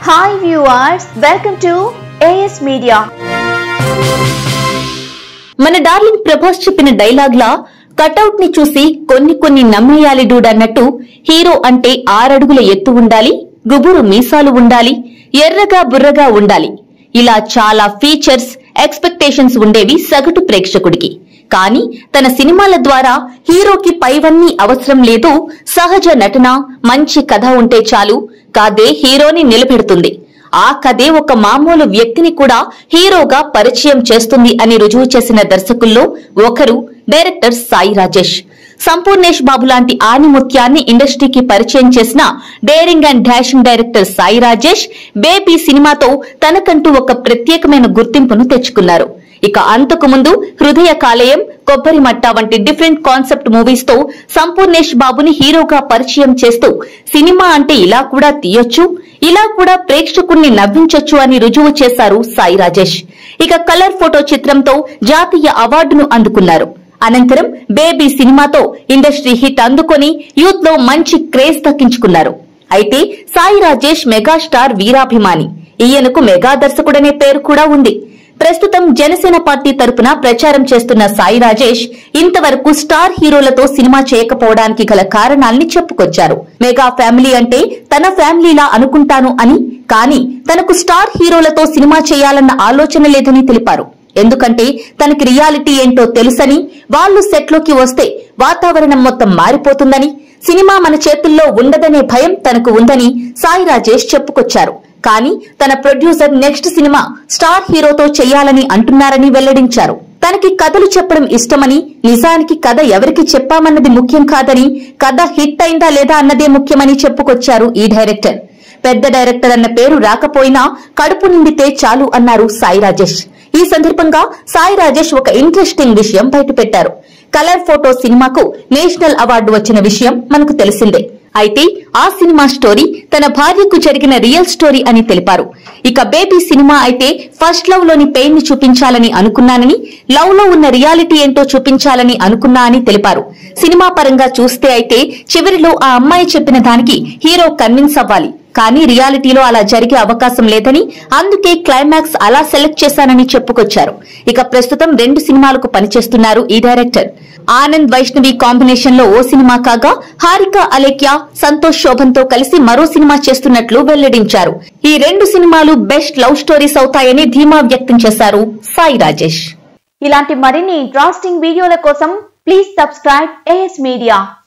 Hi viewers, welcome to AS Media. మన darling Prabhas చెప్పిన dialogue లా cutout ని చూసి కొన్ని నమ్మేయాలి డూడ్ అన్నట్టు హీరో అంటే 6 అడుగుల ఎత్తు ఉండాలి, గుబురు మీసాలు ఉండాలి, ఎర్రగా బుర్రగా ఉండాలి. ఇలా చాలా ఫీచర్స్, ఎక్స్పెక్టేషన్స్ ఉండేవి సగటు ప్రేక్షకుడికి. కానీ తన సినిమాల ద్వారా హీరోకి పైవన్నీ అవసరం లేదు. సహజ నటన, మంచి కథ ఉంటే చాలు. కథే హీరోని నిలబెడుతుంది. ఆ కథే ఒక మామూలు వ్యక్తిని కూడా హీరోగా పరిచయం చేస్తుంది అని రుజువు చేసిన దర్శకుల్లో ఒకరు డైరెక్టర్ సాయి రాజేష్. సంపూర్ణేష్ బాబు లాంటి ఆణిముత్యాన్ని ఇండస్ట్రీకి పరిచయం చేసిన daring and dashing director Sai Rajesh baby సినిమాతో తనకంటూ ఒక ప్రత్యేకమైన గుర్తింపును తెచ్చుకున్నారు. ఇక అంతకు ముందు హృదయ కాలేయం, కొబ్బరి మట్ట వంటి డిఫరెంట్ కాన్సెప్ట్ మూవీస్ తో సంపూర్ణేష్ బాబుని హీరోగా పరిచయం చేస్తూ సినిమా అంటే ఇలా కూడా తీయొచ్చు, ఇలా కూడా ప్రేక్షకుణ్ణి నవ్వించొచ్చు అని రుజువు చేశారు సాయి రాజేష్. ఇక కలర్ ఫోటో చిత్రంతో జాతీయ అవార్డును అందుకున్నారు. అనంతరం బేబీ సినిమాతో ఇండస్ట్రీ హిట్ అందుకొని యూత్ లో మంచి క్రేజ్ దక్కించుకున్నారు. అయితే సాయి రాజేష్ మెగాస్టార్ వీరాభిమాని. ఈయనకు మెగా దర్శకుడనే పేరు కూడా ఉంది. ప్రస్తుతం జనసేన పార్టీ తరపున ప్రచారం చేస్తున్న సాయి రాజేష్ ఇంతవరకు స్టార్ హీరోలతో సినిమా చేయకపోవడానికి గల కారణాల్ని చెప్పుకొచ్చారు. మెగా ఫ్యామిలీ అంటే తన ఫ్యామిలీలా అనుకుంటాను అని, కానీ తనకు స్టార్ హీరోలతో సినిమా చేయాలన్న ఆలోచన లేదని తెలిపారు. ఎందుకంటే తనకి రియాలిటీ ఏంటో తెలుసని, వాళ్లు సెట్లోకి వస్తే వాతావరణం మొత్తం మారిపోతుందని, సినిమా మన చేతుల్లో ఉండదనే భయం తనకు ఉందని సాయి రాజేష్ చెప్పుకొచ్చారు. కానీ తన ప్రొడ్యూసర్ నెక్స్ట్ సినిమా స్టార్ హీరోతో చెయ్యాలని అంటున్నారని వెల్లడించారు. తనకి కథలు చెప్పడం ఇష్టమని, నిజానికి కథ ఎవరికి చెప్పామన్నది ముఖ్యం కాదని, కథ హిట్ అయిందా లేదా అన్నదే ముఖ్యమని చెప్పుకొచ్చారు ఈ డైరెక్టర్. పెద్ద డైరెక్టర్ అన్న పేరు రాకపోయినా కడుపు నిండితే చాలు అన్నారు సాయి రాజేష్. ఈ సందర్భంగా సాయి రాజేష్ ఒక ఇంట్రెస్టింగ్ విషయం బయటపెట్టారు. కలర్ ఫోటో సినిమాకు నేషనల్ అవార్డు వచ్చిన విషయం మనకు తెలిసిందే. అయితే ఆ సినిమా స్టోరీ తన భార్యకు జరిగిన రియల్ స్టోరీ అని తెలిపారు. ఇక బేబీ సినిమా అయితే ఫస్ట్ లవ్ లోని పెయిన్ ని చూపించాలని అనుకున్నానని, లవ్ లో ఉన్న రియాలిటీ ఏంటో చూపించాలని అనుకున్నా అని తెలిపారు. సినిమా పరంగా చూస్తే అయితే చివరిలో ఆ అమ్మాయి చెప్పిన దానికి హీరో కన్విన్స్ అవ్వాలి. కానీ రియాలిటీలో అలా జరిగే అవకాశం లేదని, అందుకే క్లైమాక్స్ అలా సెలెక్ట్ చేశానని చెప్పుకొచ్చారు. ఇక ప్రస్తుతం 2 సినిమాలకు పనిచేస్తున్నారు ఈ డైరెక్టర్. ఆనంద్ వైష్ణవి కాంబినేషన్ లో ఓ సినిమా కాగా, హారిక అలేఖ్య, సంతోష్ శోభన్తో కలిసి మరో సినిమా చేస్తున్నట్లు వెల్లడించారు. ఈ 2 సినిమాలు బెస్ట్ లవ్ స్టోరీస్ అవుతాయని ధీమా వ్యక్తం చేశారు సాయి రాజేష్. ఇలాంటి మరిన్ని ఇంట్రెస్టింగ్ వీడియోల కోసం ప్లీజ్ సబ్స్క్రైబ్ AS Media.